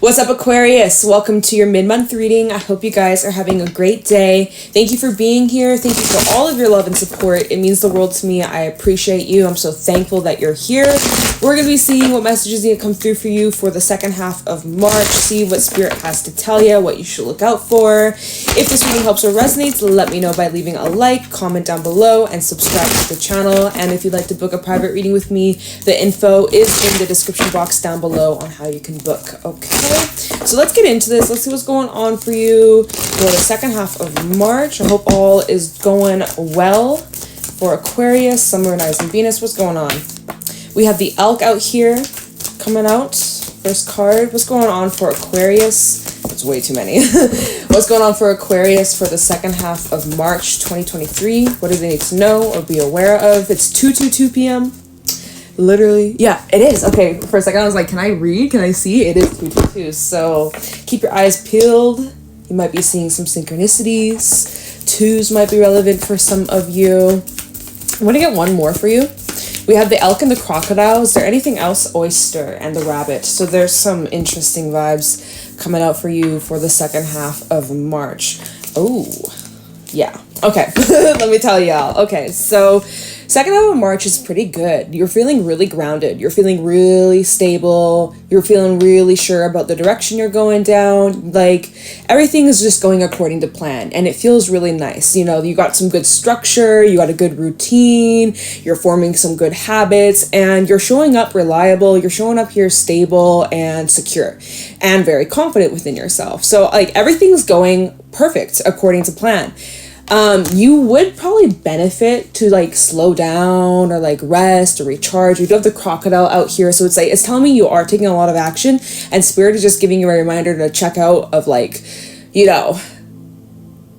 What's up, Aquarius? Welcome to your mid-month reading. I hope you guys are having a great day. Thank you for being here. Thank you for all of your love and support. It means the world to me. I appreciate you. I'm so thankful that you're here. We're going to be seeing what messages need to come through for you for the second half of March. See what Spirit has to tell you, what you should look out for. If this reading helps or resonates, let me know by leaving a like, comment down below, and subscribe to the channel. And if you'd like to book a private reading with me, the info is in the description box down below on how you can book. Okay. So let's get into this. Let's see what's going on for you for the second half of March. I hope all is going well for Aquarius, Sun, Moon, Rising, Venus. What's going on? We have the Elk out here coming out. First card. What's going on for Aquarius? It's way too many. What's going on for Aquarius for the second half of March 2023? What do they need to know or be aware of? It's 2:22 p.m. Literally, yeah, it is. Okay, for a second I was like, can I read? Can I see? It is 2:22. So keep your eyes peeled. You might be seeing some synchronicities. Twos might be relevant for some of you. I'm gonna get one more for you. We have the Elk and the Crocodile. Is there anything else? Oyster and the Rabbit. So there's some interesting vibes coming out for you for the second half of March. Oh, yeah. Okay, let me tell y'all. Okay, so second half of March is pretty good. You're feeling really grounded. You're feeling really stable. You're feeling really sure about the direction you're going down. Like, everything is just going according to plan, and it feels really nice. You know, you got some good structure, you got a good routine, you're forming some good habits, and you're showing up reliable. You're showing up here stable and secure and very confident within yourself. So, like, everything's going perfect according to plan. You would probably benefit to like slow down or like rest or recharge. You do have the Crocodile out here, so it's like it's telling me you are taking a lot of action, and Spirit is just giving you a reminder to check out of like, you know,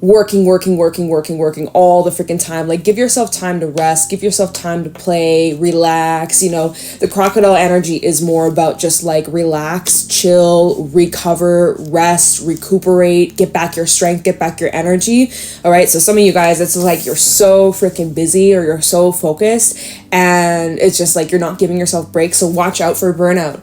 working all the freaking time. Like, give yourself time to rest, give yourself time to play, relax. You know, the Crocodile energy is more about just like relax, chill, recover, rest, recuperate, get back your strength, get back your energy. All right, so some of you guys, it's like you're so freaking busy or you're so focused, and it's just like you're not giving yourself breaks. So watch out for burnout.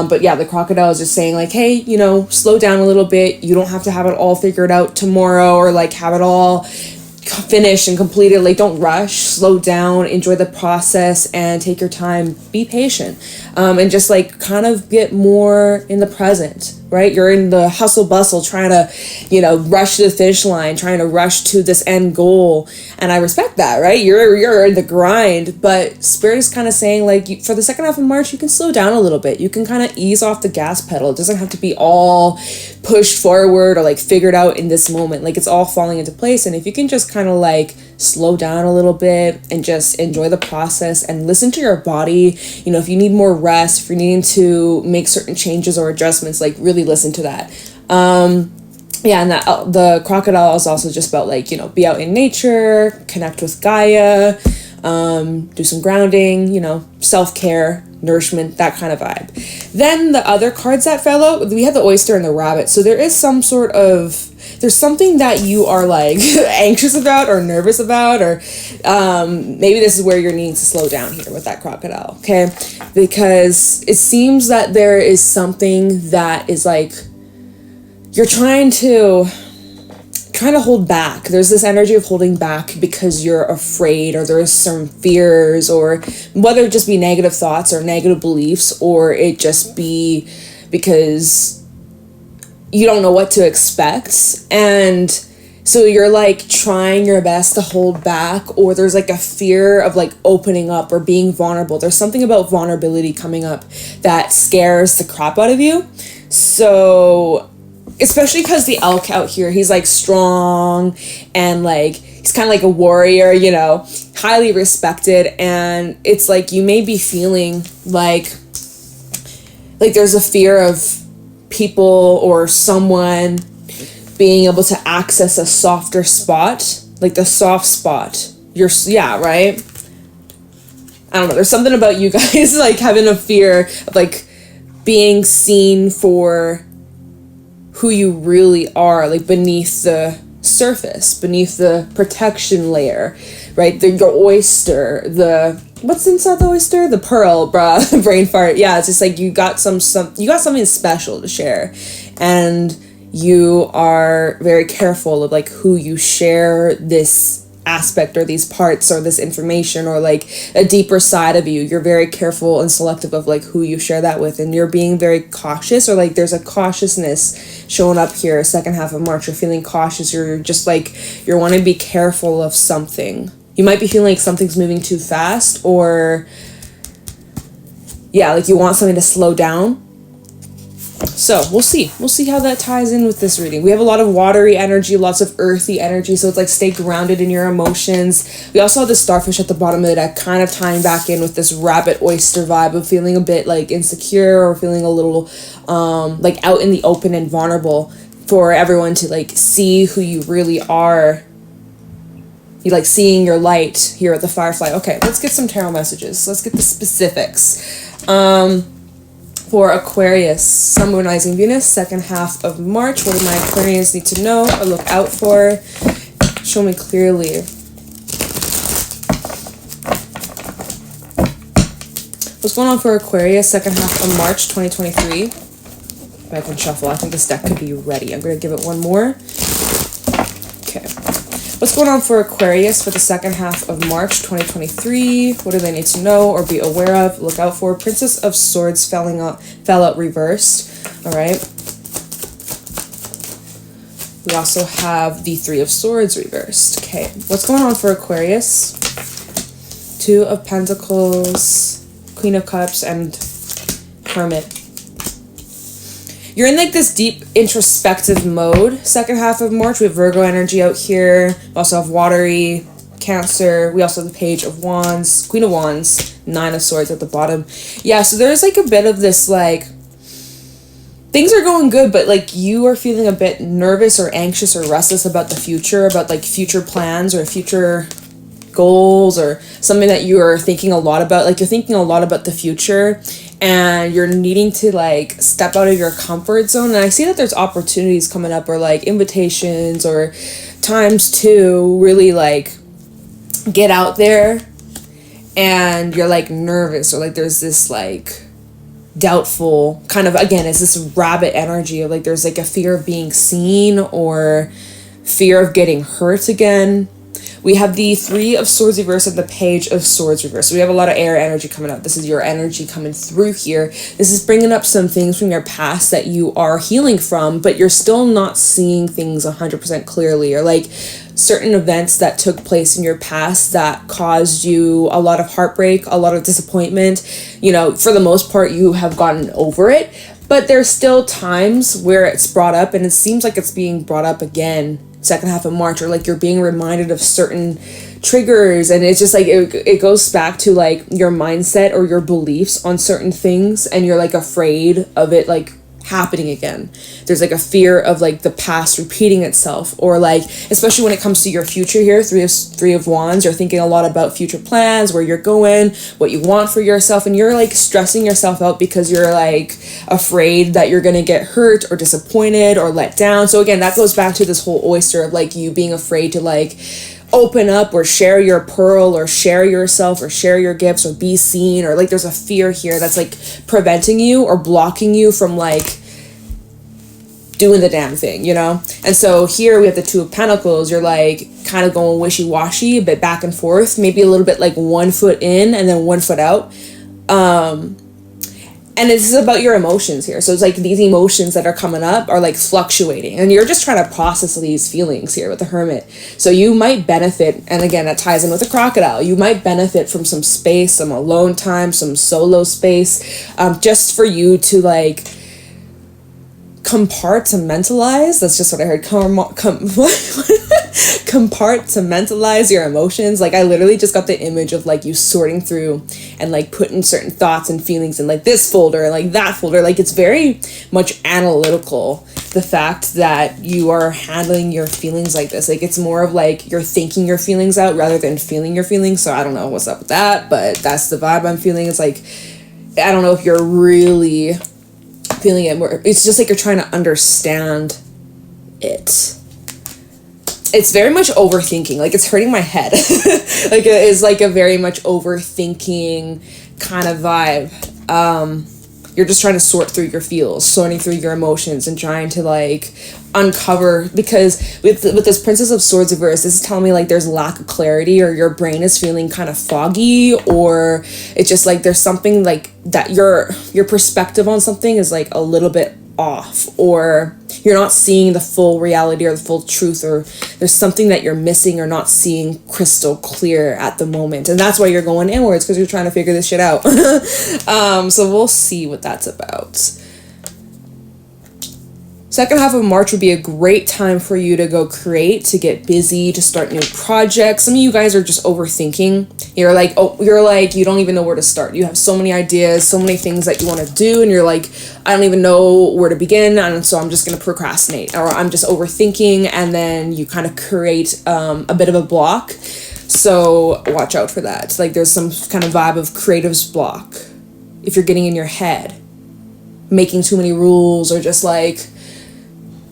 But yeah, the Crocodile is just saying like, hey, you know, slow down a little bit. You don't have to have it all figured out tomorrow, or like have it all finished and completed. Like, don't rush, slow down, enjoy the process, and take your time. Be patient, and just like kind of get more in the present. Right, you're in the hustle bustle, trying to, you know, rush to the finish line, trying to rush to this end goal, and I respect that. Right, you're in the grind, but Spirit is kind of saying like, for the second half of March, you can slow down a little bit. You can kind of ease off the gas pedal. It doesn't have to be all pushed forward or like figured out in this moment. Like, it's all falling into place, and if you can just kind of like slow down a little bit and just enjoy the process and listen to your body. You know, if you need more rest, if you're needing to make certain changes or adjustments, like really listen to that. Yeah, and that the Crocodile is also just about like, you know, be out in nature, connect with Gaia, do some grounding, you know, self-care, nourishment, that kind of vibe. Then the other cards that fell out, we had the Oyster and the Rabbit. So there is some sort of, there's something that you are like anxious about or nervous about, or maybe this is where you're needing to slow down here with that Crocodile, okay? Because it seems that there is something that is like, you're trying to hold back. There's this energy of holding back because you're afraid, or there's some fears, or whether it just be negative thoughts or negative beliefs, or it just be because you don't know what to expect. And so you're like trying your best to hold back, or there's like a fear of like opening up or being vulnerable. There's something about vulnerability coming up that scares the crap out of you. So especially because the Elk out here, he's like strong and like he's kind of like a warrior, you know, highly respected, and it's like you may be feeling like there's a fear of people or someone being able to access a softer spot, like the soft spot. Yeah, right? I don't know, there's something about you guys like having a fear of like being seen for who you really are, like beneath the surface, beneath the protection layer, right? Your oyster, what's inside the oyster? The pearl, bruh. Brain fart. Yeah, it's just like you got something special to share, and you are very careful of like who you share this aspect or these parts or this information or like a deeper side of you. You're very careful and selective of like who you share that with, and you're being very cautious, or like there's a cautiousness showing up here. Second half of March, you're feeling cautious. You're just like, you're wanting to be careful of something. You might be feeling like something's moving too fast, or yeah, like you want something to slow down. So we'll see how that ties in with this reading. We have a lot of watery energy, lots of earthy energy, so it's like stay grounded in your emotions. We also have the starfish at the bottom of the deck, kind of tying back in with this rabbit oyster vibe of feeling a bit like insecure, or feeling a little like out in the open and vulnerable, for everyone to like see who you really are. You like seeing your light here at the Firefly. Okay, let's get some tarot messages. Let's get the specifics. For Aquarius, Sun, Moon, Rising, Venus, second half of March. What do my Aquarians need to know or look out for? Show me clearly. What's going on for Aquarius, second half of March 2023? If I can shuffle, I think this deck could be ready. I'm going to give it one more. Okay. What's going on for Aquarius for the second half of March 2023? What do they need to know or be aware of? Look out for. Princess of Swords fell out reversed. All right. We also have the Three of Swords reversed. Okay. What's going on for Aquarius? Two of Pentacles, Queen of Cups, and Hermit. You're in like this deep introspective mode. Second half of March, we have Virgo energy out here. We also have watery Cancer. We also have the Page of Wands, Queen of Wands, Nine of Swords at the bottom. Yeah, so there's like a bit of this like, things are going good, but like you are feeling a bit nervous or anxious or restless about the future, about like future plans or future goals, or something that you are thinking a lot about. Like you're thinking a lot about the future, and you're needing to like step out of your comfort zone. And I see that there's opportunities coming up, or like invitations, or times to really like get out there, and you're like nervous, or like there's this like doubtful kind of, again, it's this rabbit energy of like there's like a fear of being seen or fear of getting hurt again. We have the Three of Swords reversed and the Page of Swords reversed. So we have a lot of air energy coming up. This is your energy coming through here. This is bringing up some things from your past that you are healing from, but you're still not seeing things 100% clearly, or like certain events that took place in your past that caused you a lot of heartbreak, a lot of disappointment. You know, for the most part, you have gotten over it, but there's still times where it's brought up, and it seems like it's being brought up again second half of March, or like you're being reminded of certain triggers, and it's just like it goes back to like your mindset or your beliefs on certain things, and you're like afraid of it like happening again. There's like a fear of like the past repeating itself, or like especially when it comes to your future here, three of Wands, you're thinking a lot about future plans, where you're going, what you want for yourself, and you're like stressing yourself out because you're like afraid that you're gonna get hurt or disappointed or let down. So again, that goes back to this whole oyster of like you being afraid to like open up or share your pearl or share yourself or share your gifts or be seen, or like there's a fear here that's like preventing you or blocking you from like doing the damn thing, you know? And so here we have the Two of Pentacles. You're like kind of going wishy-washy, a bit back and forth, maybe a little bit like 1 foot in and then 1 foot out. And it's about your emotions here. So it's like these emotions that are coming up are like fluctuating, and you're just trying to process these feelings here with the Hermit. So you might benefit, and again, that ties in with the Crocodile. You might benefit from some space, some alone time, some solo space, just for you to like compartmentalize. That's just what I heard. Compartmentalize your emotions. Like I literally just got the image of like you sorting through and like putting certain thoughts and feelings in like this folder and like that folder. Like it's very much analytical, the fact that you are handling your feelings like this. Like it's more of like you're thinking your feelings out rather than feeling your feelings. So I don't know what's up with that, but that's the vibe I'm feeling. It's like, I don't know if you're really feeling it more. It's just like you're trying to understand it. it's very much overthinking. Like, it's hurting my head. Like, it is like a very much overthinking kind of vibe. You're just trying to sort through your feels, sorting through your emotions, and trying to like uncover, because with this Princess of Swords reverse, this is telling me like there's lack of clarity, or your brain is feeling kind of foggy, or it's just like there's something like that your perspective on something is like a little bit off, or you're not seeing the full reality or the full truth, or there's something that you're missing or not seeing crystal clear at the moment, and that's why you're going inwards, because you're trying to figure this shit out. So we'll see what that's about. Second half of March would be a great time for you to go create, to get busy, to start new projects. Some of you guys are just overthinking. You're like, you don't even know where to start. You have so many ideas, so many things that you want to do, and you're like, I don't even know where to begin, and so I'm just going to procrastinate, or I'm just overthinking, and then you kind of create a bit of a block. So watch out for that. Like, there's some kind of vibe of creative's block. If you're getting in your head, making too many rules, or just like,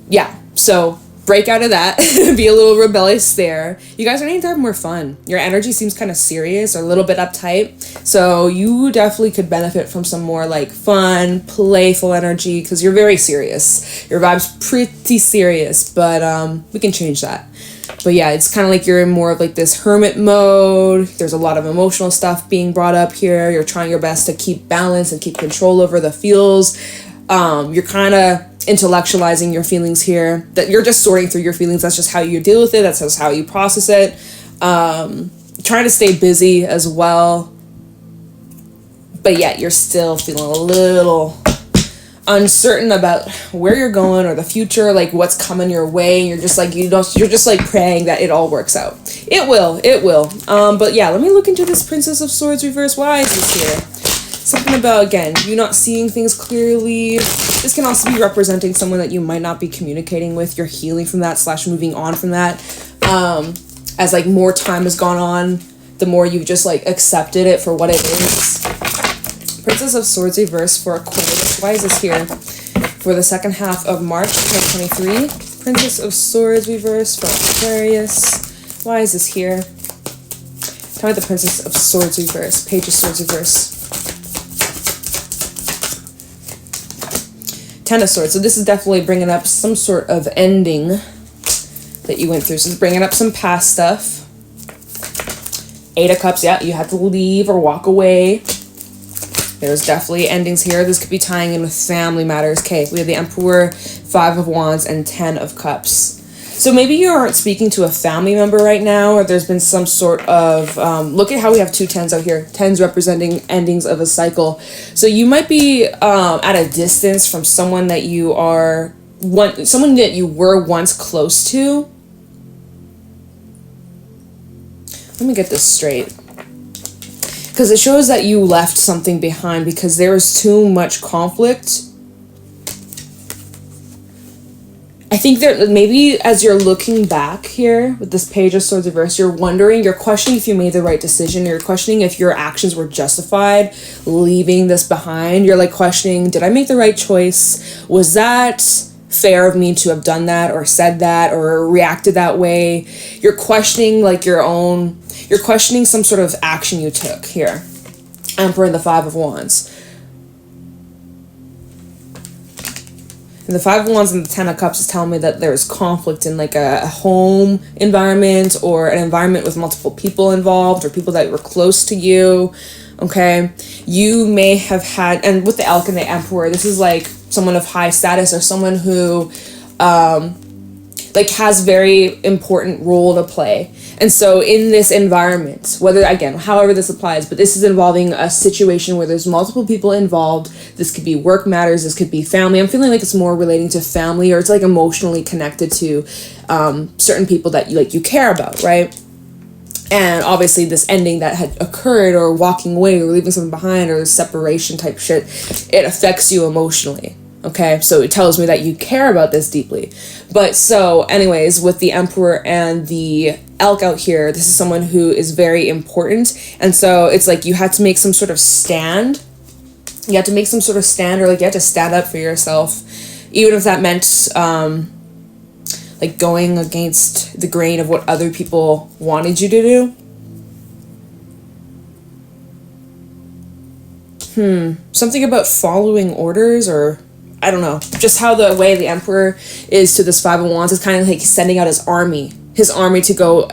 yeah, so break out of that. Be a little rebellious there. You guys are going to have more fun. Your energy seems kind of serious or a little bit uptight. So you definitely could benefit from some more like fun, playful energy, because you're very serious. Your vibe's pretty serious, but we can change that. But yeah, it's kind of like you're in more of like this hermit mode. There's a lot of emotional stuff being brought up here. You're trying your best to keep balance and keep control over the feels. You're kind of intellectualizing your feelings here, that you're just sorting through your feelings. That's just how you deal with it. That's just how you process it. Trying to stay busy as well, but yet you're still feeling a little uncertain about where you're going or the future, like what's coming your way. You're just like, you're just like praying that it all works out. It will. But yeah, let me look into this Princess of Swords reverse. Why is this here? Something about, again, you not seeing things clearly. This can also be representing someone that you might not be communicating with. You're healing from that / moving on from that. As like more time has gone on, the more you've just like accepted it for what it is. Princess of Swords reverse for Aquarius. Why is this here? For the second half of March 2023. Princess of Swords reverse for Aquarius. Why is this here? Tell me the Princess of Swords reverse. Page of Swords reverse. Ten of Swords. So this is definitely bringing up some sort of ending that you went through. So it's bringing up some past stuff. Eight of Cups. Yeah, you had to leave or walk away. There's definitely endings here. This could be tying in with family matters. Okay, we have the Emperor, Five of Wands, and 10 of Cups. So maybe you aren't speaking to a family member right now, or there's been some sort of, look at how we have two 10s out here. 10s representing endings of a cycle. So you might be at a distance from someone that you are, someone that you were once close to. Let me get this straight. Because it shows that you left something behind because there was too much conflict. I think that maybe as you're looking back here with this Page of Swords reverse, you're questioning if you made the right decision. You're questioning if your actions were justified, leaving this behind. You're like questioning, did I make the right choice? Was that fair of me to have done that or said that or reacted that way? You're questioning like you're questioning some sort of action you took here. Emperor and the Five of Wands. And the Five of Wands and the 10 of Cups is telling me that there's conflict in like a home environment or an environment with multiple people involved or people that were close to you. Okay. You may have had, and with the Elk and the Emperor, this is like someone of high status or someone who like has very important role to play. And so in this environment, however this applies, but this is involving a situation where there's multiple people involved. This could be work matters. This could be family. I'm feeling like it's more relating to family, or it's like emotionally connected to certain people that you care about, right? And obviously this ending that had occurred, or walking away, or leaving something behind, or separation type shit, it affects you emotionally. Okay, so it tells me that you care about this deeply. But so anyways, with the Emperor and the Elk out here, this is someone who is very important. And so it's like you had to make some sort of stand. You had to make some sort of stand, or like you had to stand up for yourself. Even if that meant like going against the grain of what other people wanted you to do. Something about following orders, or I don't know, just how the way the Emperor is to this Five of Wands is kind of like sending out his army to go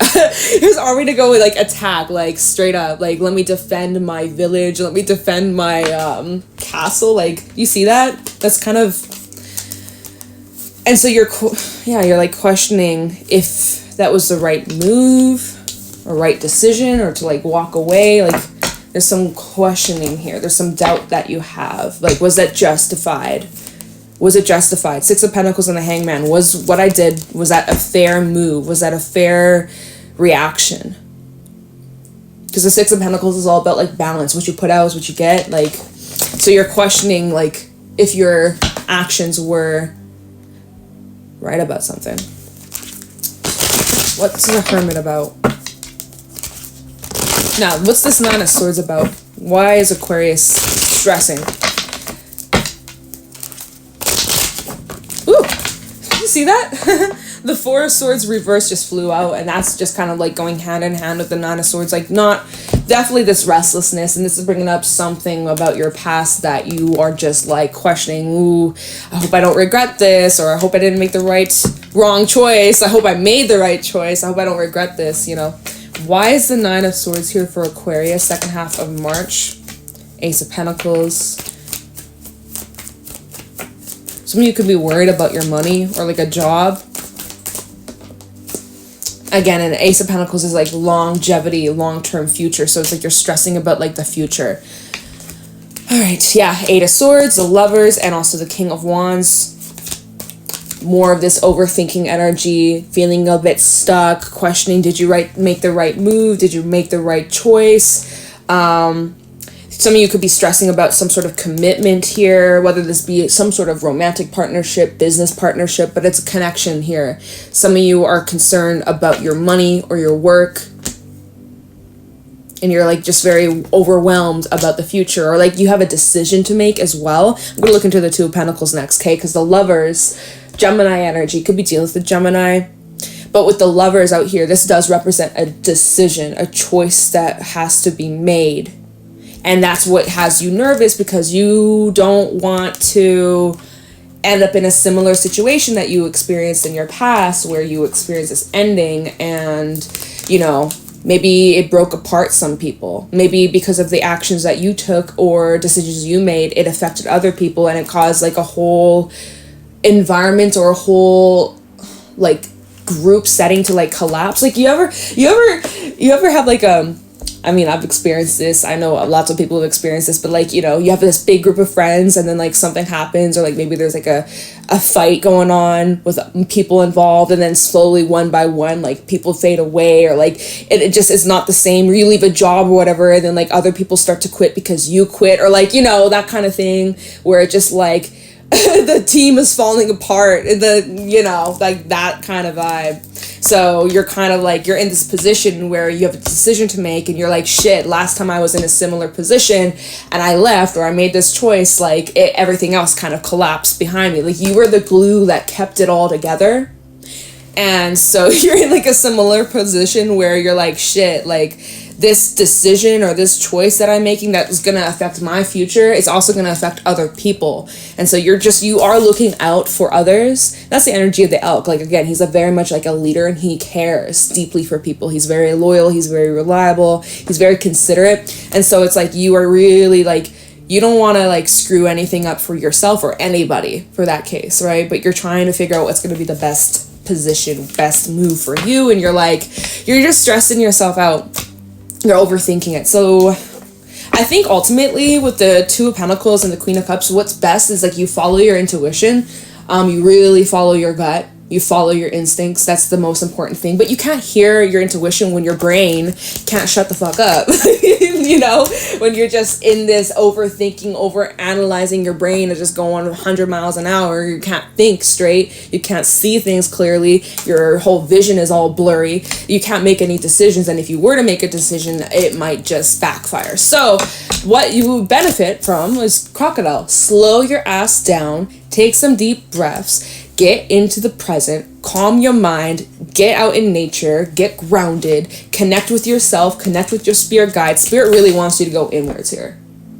like attack, like straight up, like let me defend my village, let me defend my castle. Like, you see that? That's kind of, and so you're like questioning if that was the right move or right decision, or to like walk away. Like, there's some questioning here. There's some doubt that you have. Like, was that justified? Was it justified? Six of Pentacles and the Hangman. Was what I did, was that a fair move? Was that a fair reaction? Because the Six of Pentacles is all about like balance. What you put out is what you get. Like, so you're questioning like if your actions were right about something. What's the Hermit about? Now, what's this Nine of Swords about? Why is Aquarius stressing? Ooh, you see that? The Four of Swords reverse just flew out, and that's just kind of like going hand in hand with the Nine of Swords. Like, not definitely this restlessness, and this is bringing up something about your past that you are just like questioning. Ooh, I hope I don't regret this, or I hope I didn't make the wrong choice. I hope I made the right choice. I hope I don't regret this, you know. Why is the Nine of Swords here for Aquarius, second half of March? Ace of Pentacles. Some of you could be worried about your money or like a job. Again, an Ace of Pentacles is like longevity, long-term future. So it's like you're stressing about like the future. All right, yeah, Eight of Swords, the Lovers, and also the King of Wands. More of this overthinking energy, feeling a bit stuck, questioning, did you make the right move? Did you make the right choice? Some of you could be stressing about some sort of commitment here, whether this be some sort of romantic partnership, business partnership, but it's a connection here. Some of you are concerned about your money or your work, and you're like just very overwhelmed about the future, or like you have a decision to make as well. I'm going to look into the Two of Pentacles next, okay? Because the Lovers, Gemini energy, could be dealing with the Gemini. But with the Lovers out here, this does represent a decision, a choice that has to be made. And that's what has you nervous, because you don't want to end up in a similar situation that you experienced in your past, where you experienced this ending and, you know, maybe it broke apart some people. Maybe because of the actions that you took or decisions you made, it affected other people and it caused like a whole environment or a whole like group setting to like collapse. Like, you ever have like I mean, I've experienced this. I know lots of people have experienced this, but like, you know, you have this big group of friends and then like something happens, or like maybe there's like a fight going on with people involved, and then slowly one by one, like people fade away, or like it just is not the same, or you leave a job or whatever, and then like other people start to quit because you quit, or like, you know, that kind of thing where it just like the team is falling apart, you know, like that kind of vibe. So you're kind of like, you're in this position where you have a decision to make, and you're like, shit, last time I was in a similar position and I left, or I made this choice, like everything else kind of collapsed behind me. Like, you were the glue that kept it all together. And so you're in like a similar position where you're like, shit, like this decision or this choice that I'm making that is going to affect my future is also going to affect other people. And so you are looking out for others. That's the energy of the Elk. Like, again, he's very much like a leader, and he cares deeply for people. He's very loyal. He's very reliable. He's very considerate. And so it's like, you are really like, you don't want to like screw anything up for yourself or anybody for that case, right? But you're trying to figure out what's going to be the best position, best move for you. And you're just stressing yourself out. You're overthinking it. So I think ultimately with the Two of Pentacles and the Queen of Cups, what's best is like you follow your intuition. You really follow your gut. You follow your instincts. That's the most important thing. But you can't hear your intuition when your brain can't shut the fuck up. You know, when you're just in this overthinking, overanalyzing, your brain is just going 100 miles an hour. You can't think straight. You can't see things clearly. Your whole vision is all blurry. You can't make any decisions. And if you were to make a decision, it might just backfire. So what you benefit from is Crocodile. Slow your ass down. Take some deep breaths. Get into the present, calm your mind, get out in nature, get grounded, connect with yourself, connect with your spirit guide. Spirit really wants you to go inwards here.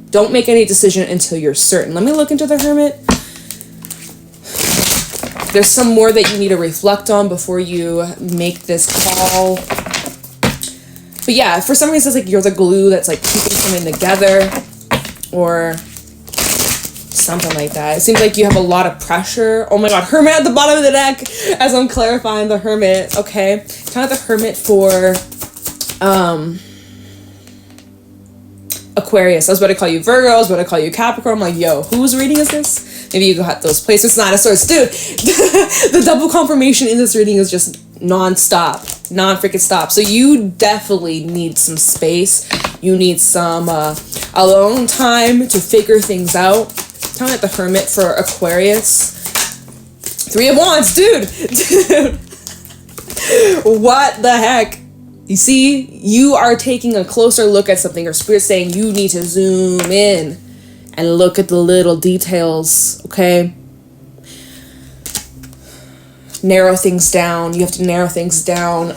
Don't make any decision until you're certain. Let me look into the Hermit. There's some more that you need to reflect on before you make this call. But yeah, for some reason, it's like you're the glue that's like keeping something together or something like that. It seems like you have a lot of pressure. Oh my god, Hermit at the bottom of the deck as I'm clarifying the Hermit. Okay, kind of the Hermit for Aquarius. I was about to call you Virgo, I was about to call you Capricorn. I'm like, yo, whose reading is this? Maybe you got those places. It's not a source. Dude, the double confirmation in this reading is just non-stop. Non-freaking stop. So you definitely need some space. You need some alone time to figure things out. Kind of like the Hermit for Aquarius. 3 of Wands, dude. What the heck? You see, you are taking a closer look at something. Your spirit's saying you need to zoom in and look at the little details, okay? Narrow things down. You have to narrow things down.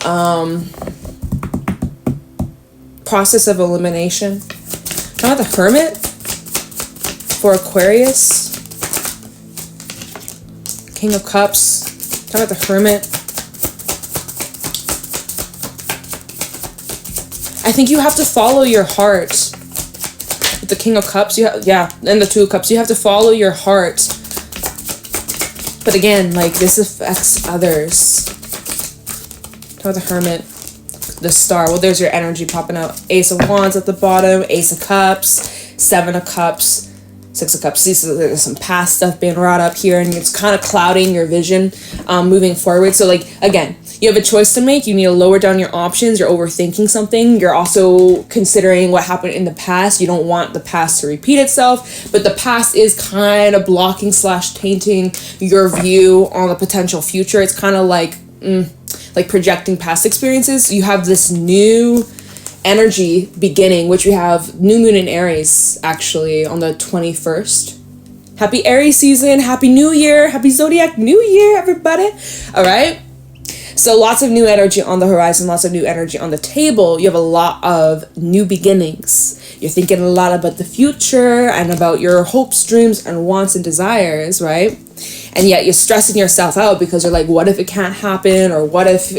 Process of elimination. Kind of the Hermit for Aquarius. King of Cups. Kind of the Hermit. I think you have to follow your heart. With the King of Cups, and the Two of Cups, you have to follow your heart. But again, like, this affects others. Talk the Hermit, the Star. Well, there's your energy popping out. Ace of Wands at the bottom, Ace of Cups, 7 of Cups, 6 of Cups. There's some past stuff being brought up here, and it's kind of clouding your vision moving forward. So, like, again, you have a choice to make. You need to lower down your options. You're overthinking something. You're also considering what happened in the past. You don't want the past to repeat itself, but the past is kind of blocking / tainting your view on the potential future. It's kind of like projecting past experiences. You have this new energy beginning, which we have new moon in Aries actually on the 21st. Happy Aries season. Happy New Year. Happy Zodiac New Year, everybody. All right. So lots of new energy on the horizon, lots of new energy on the table. You have a lot of new beginnings. You're thinking a lot about the future and about your hopes, dreams, and wants and desires, right? And yet you're stressing yourself out because you're like, what if it can't happen? Or what if,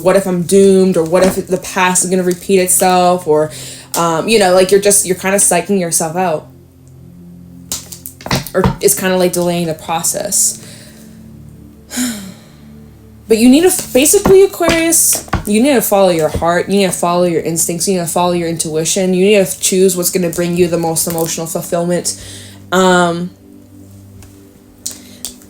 what if I'm doomed? Or what if the past is going to repeat itself? Or, like you're kind of psyching yourself out. Or it's kind of like delaying the process. But you need to, basically, Aquarius, you need to follow your heart. You need to follow your instincts. You need to follow your intuition. You need to choose what's going to bring you the most emotional fulfillment.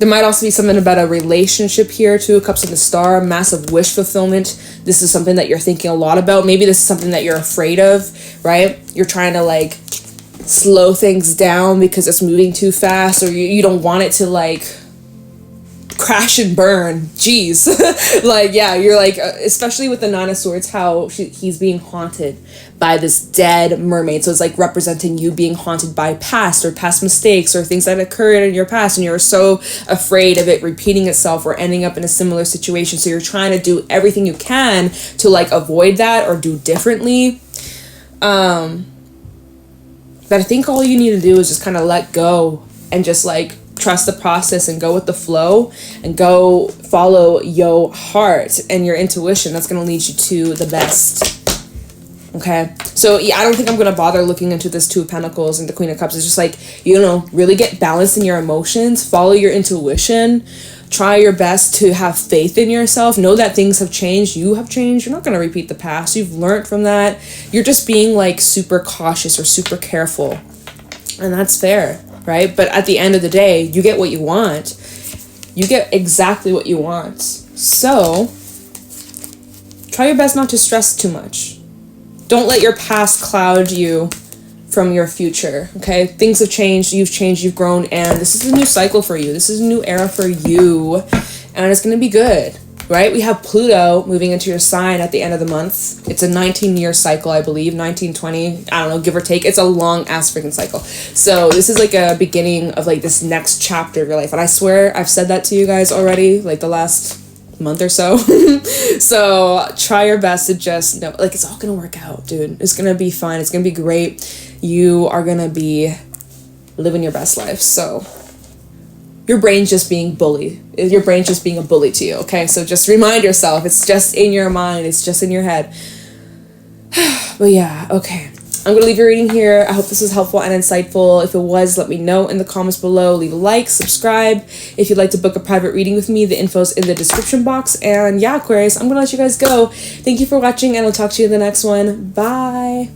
There might also be something about a relationship here, Two of Cups and the Star, massive wish fulfillment. This is something that you're thinking a lot about. Maybe this is something that you're afraid of, right? You're trying to, like, slow things down because it's moving too fast, or you don't want it to, like, crash and burn. Jeez. Like, yeah, you're like, especially with the Nine of Swords, how he's being haunted by this dead mermaid. So it's like representing you being haunted by past mistakes or things that occurred in your past, and you're so afraid of it repeating itself or ending up in a similar situation. So you're trying to do everything you can to, like, avoid that or do differently. But I think all you need to do is just kind of let go and just, like, trust the process and go with the flow and go follow your heart and your intuition. That's going to lead you to the best. Okay. So yeah, I don't think I'm going to bother looking into this Two of Pentacles and the Queen of Cups. It's just like, really get balanced in your emotions, follow your intuition, try your best to have faith in yourself. Know that things have changed. You have changed. You're not going to repeat the past. You've learned from that. You're just being, like, super cautious or super careful. And that's fair. Right? But at the end of the day, you get what you want. You get exactly what you want. So, try your best not to stress too much. Don't let your past cloud you from your future, okay? Things have changed, you've grown, and this is a new cycle for you. This is a new era for you, and it's going to be good. Right? We have Pluto moving into your sign at the end of the month. It's a 19-year cycle, I believe. 19, 20, I don't know, give or take. It's a long-ass freaking cycle. So this is like a beginning of, like, this next chapter of your life. And I swear I've said that to you guys already, like, the last month or so. So try your best to just know, like, it's all gonna work out, dude. It's gonna be fine. It's gonna be great. You are gonna be living your best life. So your brain's just being bullied. Your brain's just being a bully to you, okay? So just remind yourself, it's just in your mind. It's just in your head. But yeah, okay. I'm going to leave your reading here. I hope this was helpful and insightful. If it was, let me know in the comments below. Leave a like, subscribe. If you'd like to book a private reading with me, the info's in the description box. And yeah, Aquarius, I'm going to let you guys go. Thank you for watching, and I'll talk to you in the next one. Bye.